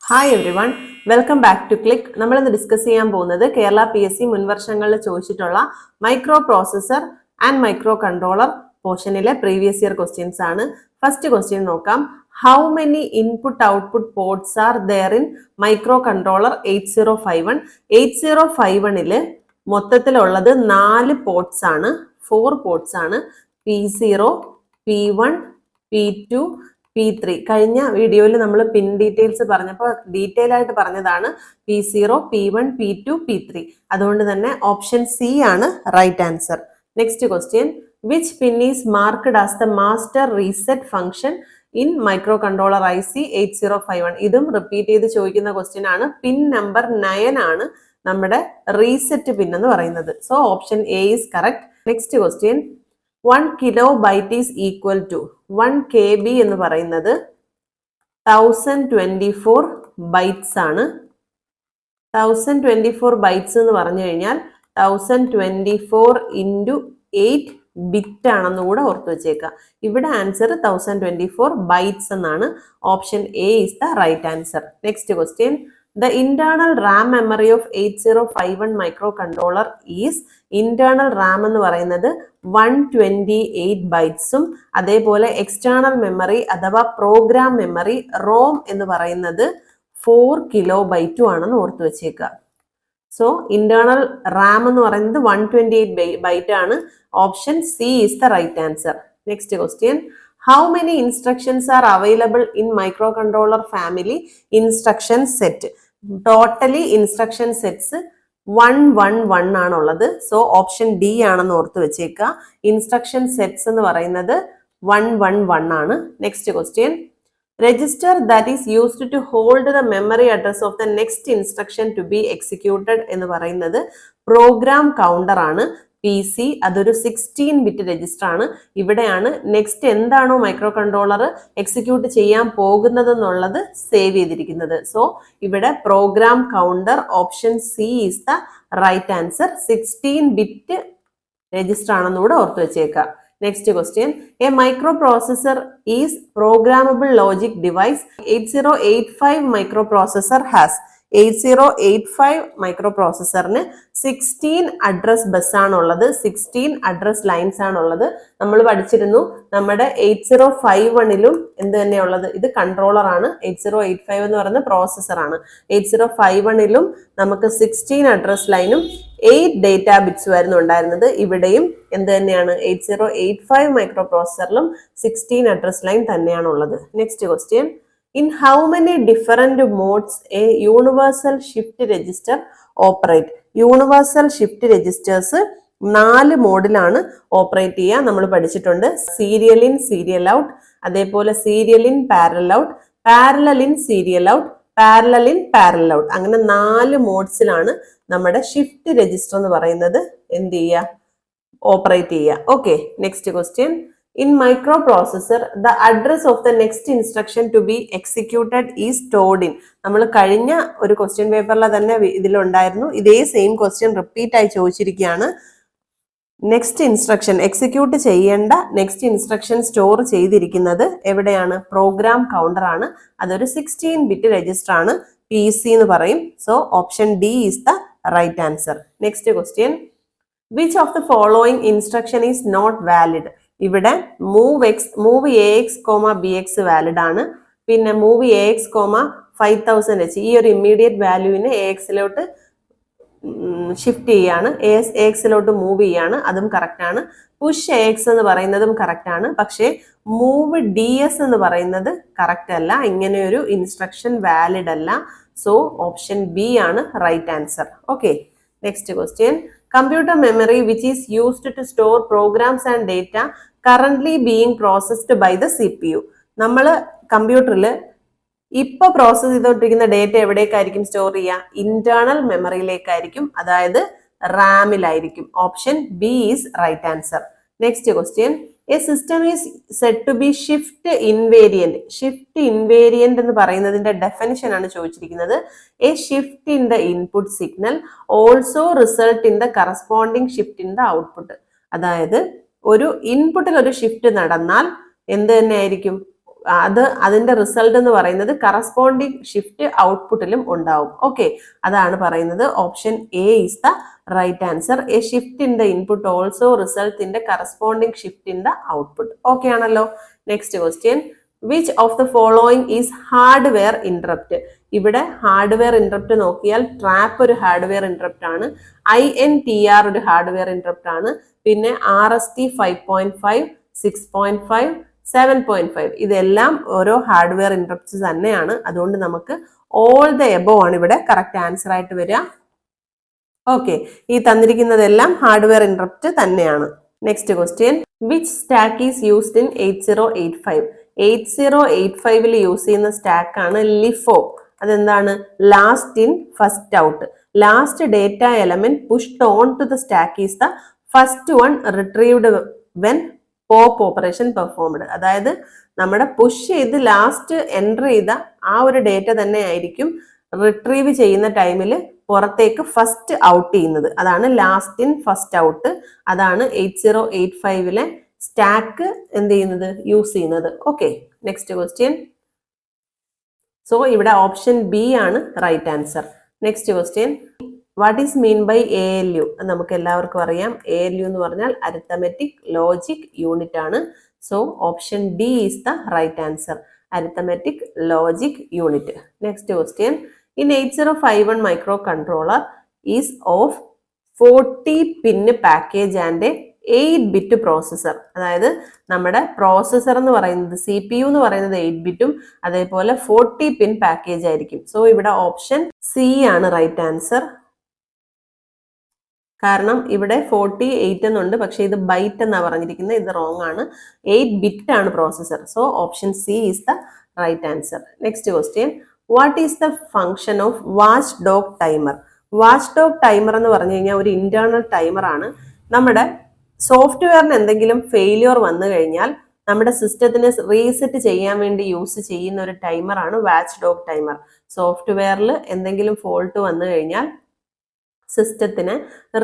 Hi everyone, welcome back to Click. നമ്മളിന്ന് discuss ചെയ്യാൻ പോകുന്നത് കേരള PSC മുൻവർഷങ്ങളിൽ ചോദിച്ചിട്ടുള്ള microprocessor and microcontroller പോർഷനിലെ പ്രീവിയസ് ഇയർ ക്വസ്റ്റ്യൻസ് ആണ്. ഫസ്റ്റ് ക്വസ്റ്റ്യൻ നോക്കാം. How many input output ports are there in microcontroller 8051? 8051 മൊത്തത്തിലുള്ളത് 4 ports ആണ്, 4 പോർട്സ് ആണ്. P0, P1, P2, P3. കഴിഞ്ഞ വീഡിയോയിൽ നമ്മൾ പിൻ ഡീറ്റെയിൽസ് പറഞ്ഞപ്പോൾ ഡീറ്റെയിൽ ആയിട്ട് പറഞ്ഞതാണ് P0, P1, P2, P3. അതുകൊണ്ട് തന്നെ ഓപ്ഷൻ സി ആണ് right answer. Next question. Which pin is marked as the master reset function in microcontroller IC 8051? ഇതും റിപ്പീറ്റ് ചെയ്ത് ചോദിക്കുന്ന ക്വസ്റ്റ്യൻ ആണ്. പിൻ നമ്പർ 9 ആണ് നമ്മുടെ റീസെറ്റ് പിൻ എന്ന് പറയുന്നത്. So option A is correct. Next question. 1 kilobyte is equal to 1 KB എന്ന് പറയുന്നത് 1024 bytes ആണ്. 1024 bytes എന്ന് പറഞ്ഞു കഴിഞ്ഞാൽ 1024 into 8 ബിറ്റ് ആണെന്ന് കൂടെ ഓർത്ത് വെച്ചേക്കുക. ഇവിടെ ആൻസർ 1024 bytes എന്നാണ്. Option A is the right answer. Next question. The internal RAM memory of 8051 microcontroller is, internal RAM എന്ന് പറയുന്നത് 128 ബൈറ്റ്സും അതേപോലെ എക്സ്റ്റേണൽ മെമ്മറി അഥവാ പ്രോഗ്രാം മെമ്മറി ROM എന്ന് പറയുന്നത് 4 കിലോബൈറ്റും ആണെന്ന് ഓർത്ത് വെച്ചേക്കുക. സോ ഇന്റേണൽ റാം എന്ന് പറയുന്നത് 128 ബൈറ്റ് ആണ്. Option C is the right answer. Next question. How many instructions are available in microcontroller family instruction set? Totally instruction sets 111 ആണുള്ളത്. സോ ഓപ്ഷൻ ഡി ആണെന്ന് ഓർത്ത് വെച്ചേക്കുക. ഇൻസ്ട്രക്ഷൻ സെറ്റ്സ് എന്ന് പറയുന്നത് 111 ആണ്. Next question. Register that is used to hold the memory address of the next instruction to be executed എന്ന് പറയുന്നത് program counter ആണ്. PC അതൊരു 16 ബിറ്റ് രജിസ്റ്റർ ആണ്. ഇവിടെയാണ് നെക്സ്റ്റ് എന്താണോ മൈക്രോ കൺട്രോളർ എക്സിക്യൂട്ട് ചെയ്യാൻ പോകുന്നത് എന്നുള്ളത് സേവ് ചെയ്തിരിക്കുന്നത്. സോ ഇവിടെ program counter option C is the right answer. 16 bit register ആണെന്നുകൂടെ ഓർത്ത് വെച്ചേക്കാം. Next question. A microprocessor is programmable logic device. 8085 microprocessor has. 8085 മൈക്രോ പ്രോസസറിന് 16 അഡ്രസ് ബസ് ആണുള്ളത്, 16 അഡ്രസ് ലൈൻസ് ആണുള്ളത്. നമ്മൾ പഠിച്ചിരുന്നു നമ്മുടെ 8051ലും എന്ത് തന്നെയുള്ളത്, ഇത് കൺട്രോളർ ആണ്. 8085 എന്ന് പറയുന്നത് പ്രോസസർ ആണ്. 8051ലും നമുക്ക് 16 അഡ്രസ് ലൈനും 8 ഡേറ്റാ ബിറ്റ്സ് ആയിരുന്നു ഉണ്ടായിരുന്നത്. ഇവിടെയും എന്ത് തന്നെയാണ്, 8085 മൈക്രോ പ്രോസസറിലും 16 അഡ്രസ് ലൈൻ തന്നെയാണുള്ളത്. Next question. In how many different modes a universal shift register operate? Universal shift registers 4 മോഡിലാണ് operate ചെയ്യുക. നമ്മൾ പഠിച്ചിട്ടുണ്ട്. സീരിയൽ ഇൻ, സീരിയൽ ഔട്ട്, അതേപോലെ serial in parallel out, parallel in serial out, parallel in parallel out. അങ്ങനെ 4 മോഡ്സിലാണ് നമ്മുടെ shift register എന്ന് പറയുന്നത് എന്ത് ചെയ്യുക, ഓപ്പറേറ്റ് ചെയ്യുക. Okay, next question. In microprocessor, the address of the next instruction to be executed is stored in. നമ്മൾ കഴിഞ്ഞ ഒരു ക്വസ്റ്റ്യൻ പേപ്പറിൽ തന്നെ ഇതിലുണ്ടായിരുന്നു. ഇതേ സെയിം ക്വസ്റ്റ്യൻ റിപ്പീറ്റ് ആയി ചോദിച്ചിരിക്കുകയാണ്. നെക്സ്റ്റ് ഇൻസ്ട്രക്ഷൻ എക്സിക്യൂട്ട് ചെയ്യേണ്ട നെക്സ്റ്റ് ഇൻസ്ട്രക്ഷൻ സ്റ്റോർ ചെയ്തിരിക്കുന്നത് എവിടെയാണ്? പ്രോഗ്രാം കൗണ്ടർ ആണ്. അതൊരു 16 ബിറ്റ് രജിസ്റ്റർ ആണ്. PC എന്ന് പറയും. So option D is the right answer. Next question. Which of the following instruction is not valid? ഇവിടെ മൂവ് AX, BX വാലിഡ് ആണ്. പിന്നെ മൂവ് AX, 5000H ഈ ഒരു ഇമ്മീഡിയറ്റ് വാല്യൂവിനെ AXലോട്ട് ഷിഫ്റ്റ് ചെയ്യാണ്, AXലോട്ട് മൂവ് ചെയ്യാണ്. അതും കറക്റ്റ് ആണ്. പുഷ് AX എന്ന് പറയുന്നതും കറക്റ്റ് ആണ്. പക്ഷേ മൂവ് DS എന്ന് പറയുന്നത് കറക്റ്റ് അല്ല. ഇങ്ങനെ ഒരു ഇൻസ്ട്രക്ഷൻ വാലിഡ് അല്ല. സോ ഓപ്ഷൻ ബി ആണ് right answer. Okay, next question. Computer memory which is used to store programs and data currently being processed by the CPU. നമ്മൾ കമ്പ്യൂട്ടറിൽ ഇപ്പൊ പ്രോസസ് ചെയ്തുകൊണ്ടിരിക്കുന്ന ഡേറ്റ എവിടേക്കായിരിക്കും സ്റ്റോർ ചെയ്യുക? ഇന്റേണൽ മെമ്മറിയിലേക്കായിരിക്കും, അതായത് റാമിലായിരിക്കും. Option B is right answer. Next question. A system is said to be shift invariant. Shift invariant എന്ന് പറയുന്നതിന്റെ ഡെഫിനിഷൻ ആണ് ചോദിച്ചിരിക്കുന്നത്. A shift in the input signal also result in the corresponding shift in the output. അതായത് ഒരു ഇൻപുട്ടിൽ ഒരു shift നടന്നാൽ എന്ത് തന്നെ ആയിരിക്കും? അതിന്റെ റിസൾട്ട് എന്ന് പറയുന്നത് കറസ്പോണ്ടിങ് ഷിഫ്റ്റ് ഔട്ട്പുട്ടിലും ഉണ്ടാവും. ഓക്കെ, അതാണ് പറയുന്നത് option A is the right answer. A shift in the input also result in the corresponding shift in the output. Okay ആണല്ലോ. Next question, which of the following is hardware interrupt? ഇവിടെ hardware interrupt നോക്കിയാൽ trap ഒരു hardware interrupt ആണ്, INTR ഒരു hardware interrupt ആണ്, പിന്നെ RST 5.5, 6.5, 7.5 ഇതെല്ലാം ഓരോ ഹാർഡ്വെയർ ഇന്ററപ്റ്റ്സ് തന്നെയാണ്. അതുകൊണ്ട് നമുക്ക് ഓൾ ദ എബോവ് ആണ് ഇവിടെ കറക്റ്റ് ആൻസർ ആയിട്ട് വരിക. ഓക്കെ, ഈ തന്നിരിക്കുന്നതെല്ലാം ഹാർഡ്വെയർ ഇന്ററപ്റ്റ് തന്നെയാണ്. Next question, which stack is used in 8085? 8085 use ചെയ്യുന്ന സ്റ്റാക്ക് ആണ് LIFO. അതെന്താണ്? Last in first out. Last data element pushed on to the stack is the first one retrieved when pop operation performed. അതായത് നമ്മുടെ push ചെയ്ത് last enter ചെയ്ത ആ ഒരു data തന്നെ ആയിരിക്കും റിട്രീവ് ചെയ്യുന്ന ടൈമിൽ പുറത്തേക്ക് ഫസ്റ്റ് ഔട്ട് ചെയ്യുന്നത്. അതാണ് ലാസ്റ്റ് ഇൻ ഫസ്റ്റ് ഔട്ട്. അതാണ് 8085 സ്റ്റാക്ക് എന്ത് ചെയ്യുന്നത്, യൂസ് ചെയ്യുന്നത്. Okay, next question. സോ ഇവിടെ ഓപ്ഷൻ ബി ആണ് right answer. Next question, what is mean by ALU? നമുക്ക് എല്ലാവർക്കും അറിയാം, ALU എന്ന് പറഞ്ഞാൽ അരിത്തമെറ്റിക് ലോജിക് യൂണിറ്റ് ആണ്. So option D is the right answer, arithmetic logic unit. Next question, in 8051 microcontroller is of 40 pin package and 8-bit processor. അതായത് നമ്മുടെ processor എന്ന് പറയുന്നത് CPU എന്ന് പറയുന്നത് 8-ബിറ്റും അതേപോലെ 40 പിൻ പാക്കേജ് ആയിരിക്കും. സോ ഇവിടെ ഓപ്ഷൻ സി ആണ് റൈറ്റ് ആൻസർ. കാരണം ഇവിടെ 48 എന്നുണ്ട്, പക്ഷെ ഇത് ബൈറ്റ് എന്നാണ് പറഞ്ഞിരിക്കുന്നത്, ഇത് റോങ് ആണ്. 8-ബിറ്റ് ആണ് processor. So option C is the right answer. Next question, what is the function of watch dog timer? Watch dog timer എന്ന് പറഞ്ഞു കഴിഞ്ഞാൽ ഒരു ഇന്റേണൽ ടൈമർ ആണ്. നമ്മുടെ സോഫ്റ്റ്വെയറിന് എന്തെങ്കിലും ഫെയിലിയർ വന്നു കഴിഞ്ഞാൽ നമ്മുടെ സിസ്റ്റത്തിനെ റീസെറ്റ് ചെയ്യാൻ വേണ്ടി യൂസ് ചെയ്യുന്ന ഒരു ടൈമറാണ് വാച്ച് ഡോഗ് ടൈമർ. സോഫ്റ്റ്വെയറിൽ എന്തെങ്കിലും ഫോൾട്ട് വന്നു കഴിഞ്ഞാൽ സിസ്റ്റത്തിനെ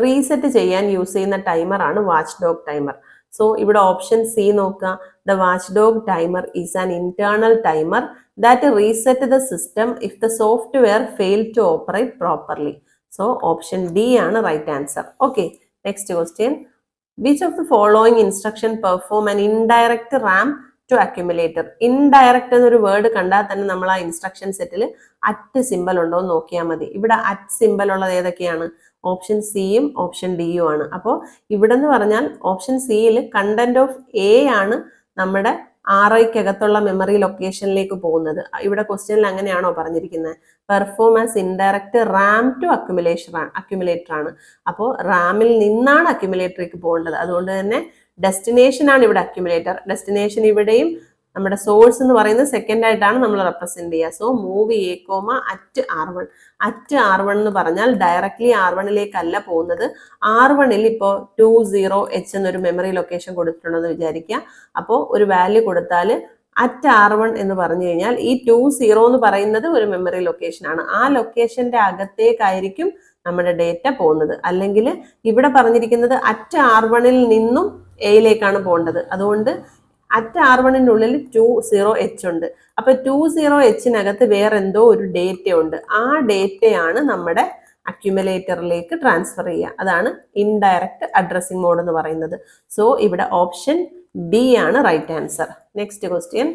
റീസെറ്റ് ചെയ്യാൻ യൂസ് ചെയ്യുന്ന ടൈമറാണ് വാച്ച് ഡോഗ് ടൈമർ. സോ ഇവിടെ ഓപ്ഷൻ സി നോക്കുക. The watch dog timer is an internal timer that reset the system if the software fail to operate properly. So option D ആണ് right answer. Okay, next question, which of the following instruction perform an indirect RAM to accumulator? Indirect എന്നൊരു word കണ്ടാൽ തന്നെ നമ്മൾ ആ instruction settle at symbol ഉണ്ടോ എന്ന് നോക്കിയാൽ മതി. ഇവിടെ അറ്റ് സിമ്പൽ ഉള്ളത് ഏതൊക്കെയാണ്? ഓപ്ഷൻ സിയും ഓപ്ഷൻ ഡിയും ആണ്. അപ്പോൾ ഇവിടെ എന്ന് പറഞ്ഞാൽ ഓപ്ഷൻ സിയിൽ കണ്ടന്റ് ഓഫ് എ ആണ് നമ്മുടെ RIക്കകത്തുള്ള മെമ്മറി ലൊക്കേഷനിലേക്ക് പോകുന്നത്. ഇവിടെ ക്വസ്റ്റ്യനിൽ അങ്ങനെയാണോ പറഞ്ഞിരിക്കുന്നത്? Perform as indirect Ram to accumulator ആണ്. അപ്പോൾ റാമിൽ നിന്നാണ് അക്യുമുലേറ്ററിലേക്ക് പോകേണ്ടത്. അതുകൊണ്ട് തന്നെ ഡെസ്റ്റിനേഷൻ ആണ് ഇവിടെ അക്യുമുലേറ്റർ. ഡെസ്റ്റിനേഷൻ ഇവിടെയും നമ്മുടെ സോഴ്സ് എന്ന് പറയുന്നത് സെക്കൻഡ് ആയിട്ടാണ് നമ്മൾ റെപ്രസെന്റ് ചെയ്യുക. So move A, at R1. At R1 എന്ന് പറഞ്ഞാൽ ഡയറക്ട്ലി R1ലേക്കല്ല പോകുന്നത്. R1ൽ ഇപ്പോൾ 20H എന്നൊരു മെമ്മറി ലൊക്കേഷൻ കൊടുത്തിട്ടുണ്ടെന്ന് വിചാരിക്കുക. അപ്പോൾ ഒരു വാല്യൂ കൊടുത്താൽ അറ്റ് R1 എന്ന് പറഞ്ഞു കഴിഞ്ഞാൽ ഈ 20 എന്ന് പറയുന്നത് ഒരു മെമ്മറി ലൊക്കേഷൻ ആണ്. ആ ലൊക്കേഷന്റെ അകത്തേക്കായിരിക്കും നമ്മുടെ ഡേറ്റ പോകുന്നത്. അല്ലെങ്കിൽ ഇവിടെ പറഞ്ഞിരിക്കുന്നത് അറ്റ് R1ൽ നിന്നും എയിലേക്കാണ് പോകേണ്ടത്. അതുകൊണ്ട് അറ്റ് R1-നുള്ളിൽ 20H ഉണ്ട്. അപ്പൊ 20H-നകത്ത് വേറെ എന്തോ ഒരു ഡേറ്റ ഉണ്ട്. ആ ഡേറ്റയാണ് നമ്മുടെ അക്യുമുലേറ്ററിലേക്ക് ട്രാൻസ്ഫർ ചെയ്യുക. അതാണ് ഇൻഡയറക്റ്റ് അഡ്രസ്സിംഗ് മോഡ് എന്ന് പറയുന്നത്. സോ ഇവിടെ ഓപ്ഷൻ ഡി ആണ് right answer. Next question,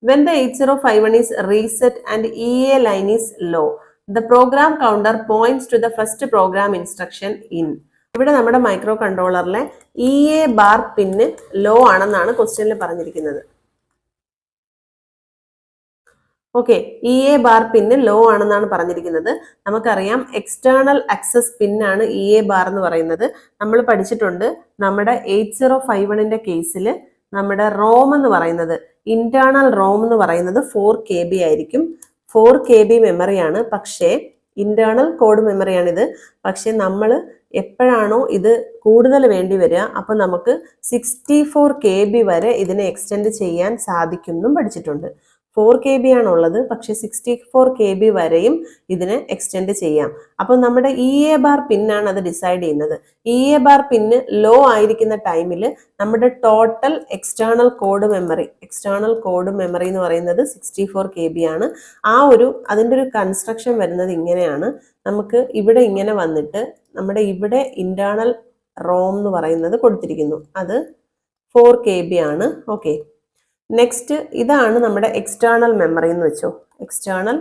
when the 8051 is reset and EA line is low, the program counter points to the first program instruction in. ഇവിടെ നമ്മുടെ മൈക്രോ കൺട്രോളറിലെ EA ബാർ പിന്ന് law ആണെന്നാണ് ക്വസ്റ്റ്യനിൽ പറഞ്ഞിരിക്കുന്നത്. ഓക്കെ, EA ബാർ പിന്ന് law ആണെന്നാണ് പറഞ്ഞിരിക്കുന്നത്. നമുക്കറിയാം എക്സ്റ്റേണൽ ആക്സസ് പിന്നാണ് EA ബാർ എന്ന് പറയുന്നത്. നമ്മൾ പഠിച്ചിട്ടുണ്ട് നമ്മുടെ 8051ന്റെ കേസിൽ നമ്മുടെ റോം എന്ന് പറയുന്നത്, ഇന്റേണൽ റോം എന്ന് പറയുന്നത് 4 KB ആയിരിക്കും. 4 KB മെമ്മറിയാണ്. പക്ഷേ ഇന്റേണൽ കോഡ് മെമ്മറിയാണിത്. പക്ഷെ നമ്മൾ എപ്പോഴാണോ ഇത് കൂടുതൽ വേണ്ടി വരിക അപ്പൊ നമുക്ക് 64 KB വരെ ഇതിനെ എക്സ്റ്റെൻഡ് ചെയ്യാൻ സാധിക്കും എന്നും പഠിച്ചിട്ടുണ്ട്. 4 KB ആണുള്ളത്, പക്ഷെ 64 KB വരെയും ഇതിനെ എക്സ്റ്റെൻഡ് ചെയ്യാം. അപ്പോൾ നമ്മുടെ EA ബാർ പിന്നാണ് അത് ഡിസൈഡ് ചെയ്യുന്നത്. EA ബാർ പിന്ന് ലോ ആയിരിക്കുന്ന ടൈമിൽ നമ്മുടെ ടോട്ടൽ എക്സ്റ്റേണൽ കോഡ് മെമ്മറി എന്ന് പറയുന്നത് 64 KB ആണ്. അതിൻ്റെ ഒരു കൺസ്ട്രക്ഷൻ വരുന്നത് ഇങ്ങനെയാണ്. നമുക്ക് ഇവിടെ ഇങ്ങനെ വന്നിട്ട് നമ്മുടെ ഇവിടെ ഇന്റേണൽ റോം എന്ന് പറയുന്നത് കൊടുത്തിരിക്കുന്നു, അത് 4 KB ആണ്. ഓക്കെ, നെക്സ്റ്റ് ഇതാണ് നമ്മുടെ എക്സ്റ്റേണൽ മെമ്മറി എന്ന് വെച്ചോ. എക്സ്റ്റേണൽ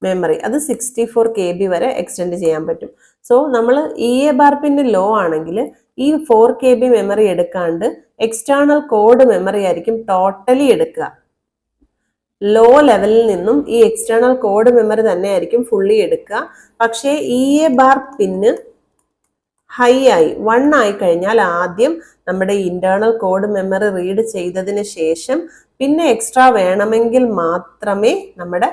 മെമ്മറി അത് 64 KB വരെ എക്സ്റ്റെൻഡ് ചെയ്യാൻ പറ്റും. സോ നമ്മൾ EA ബാർ പിന്ന് ലോ ആണെങ്കിൽ ഈ 4 KB മെമ്മറി എടുക്കാണ്ട് എക്സ്റ്റേണൽ കോഡ് മെമ്മറി ആയിരിക്കും ടോട്ടലി എടുക്കുക. ലോ ലെവലിൽ നിന്നും ഈ എക്സ്റ്റേണൽ കോഡ് മെമ്മറി തന്നെ ആയിരിക്കും ഫുള്ളി എടുക്കുക. പക്ഷേ EA ബാർ പിന്ന് ഹൈ ആയി 1 ആയി കഴിഞ്ഞാൽ ആദ്യം നമ്മുടെ ഇന്റേണൽ കോഡ് മെമ്മറി റീഡ് ചെയ്തതിന് ശേഷം പിന്നെ എക്സ്ട്രാ വേണമെങ്കിൽ മാത്രമേ നമ്മുടെ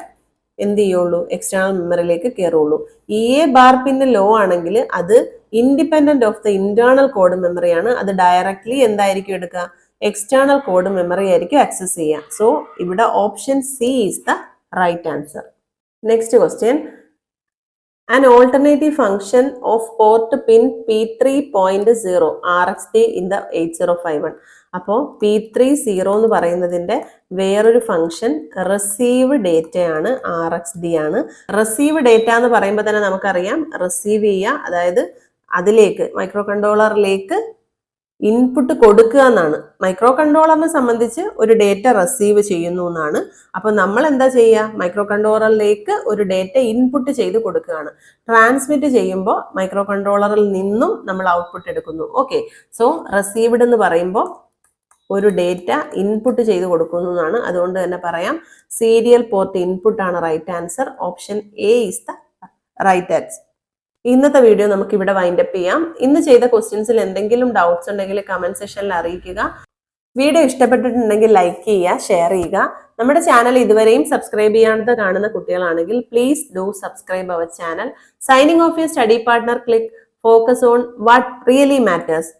എന്ത് ചെയ്യുള്ളൂ, എക്സ്റ്റേണൽ മെമ്മറിയിലേക്ക് കയറുള്ളൂ. EA ബാർ പിന്ന് ലോ ആണെങ്കിൽ അത് independent of the internal code മെമ്മറിയാണ്. അത് ഡയറക്ട്ലി എന്തായിരിക്കും എടുക്കുക, എക്സ്റ്റേണൽ കോഡ് മെമ്മറി ആയിരിക്കും ആക്സസ് ചെയ്യുക. സോ ഇവിടെ option C is the right answer. Next question, an alternative function of port pin P3.0 RxD in the 8051. അപ്പോൾ P30 എന്ന് പറയുന്നതിൻ്റെ വേറൊരു ഫംഗ്ഷൻ റിസീവ് ഡേറ്റ ആണ്, RxD ആണ്. റിസീവ് ഡേറ്റ എന്ന് പറയുമ്പോൾ തന്നെ നമുക്കറിയാം റിസീവ് ചെയ്യുക, അതായത് അതിലേക്ക് മൈക്രോ കൺട്രോളറിലേക്ക് ഇൻപുട്ട് കൊടുക്കുക എന്നാണ്. മൈക്രോ കൺട്രോളറിനെ സംബന്ധിച്ച് ഒരു ഡേറ്റ റിസീവ് ചെയ്യുന്നു എന്നാണ്. അപ്പൊ നമ്മൾ എന്താ ചെയ്യുക, മൈക്രോ കൺട്രോളറിലേക്ക് ഒരു ഡേറ്റ ഇൻപുട്ട് ചെയ്ത് കൊടുക്കുകയാണ്. ട്രാൻസ്മിറ്റ് ചെയ്യുമ്പോൾ മൈക്രോ കൺട്രോളറിൽ നിന്നും നമ്മൾ ഔട്ട്പുട്ട് എടുക്കുന്നു. ഓക്കെ, സോ റിസീവ്ഡ് എന്ന് പറയുമ്പോൾ ഒരു ഡേറ്റ ഇൻപുട്ട് ചെയ്ത് കൊടുക്കുന്നു എന്നാണ്. അതുകൊണ്ട് തന്നെ പറയാം സീരിയൽ പോർട്ട് ഇൻപുട്ട് ആണ് right answer. Option A is the right answer. ഇന്നത്തെ വീഡിയോ നമുക്ക് ഇവിടെ വൈൻഡപ്പ് ചെയ്യാം. ഇന്ന് ചെയ്ത ക്വസ്റ്റ്യൻസിൽ എന്തെങ്കിലും ഡൗട്ട്സ് ഉണ്ടെങ്കിൽ കമന്റ് സെക്ഷനിൽ അറിയിക്കുക. വീഡിയോ ഇഷ്ടപ്പെട്ടിട്ടുണ്ടെങ്കിൽ ലൈക്ക് ചെയ്യുക, ഷെയർ ചെയ്യുക. നമ്മുടെ ചാനൽ ഇതുവരെയും സബ്സ്ക്രൈബ് ചെയ്യാതെ കാണുന്ന കുട്ടികളാണെങ്കിൽ please do subscribe our channel. Signing off your study partner. Click focus on what really matters.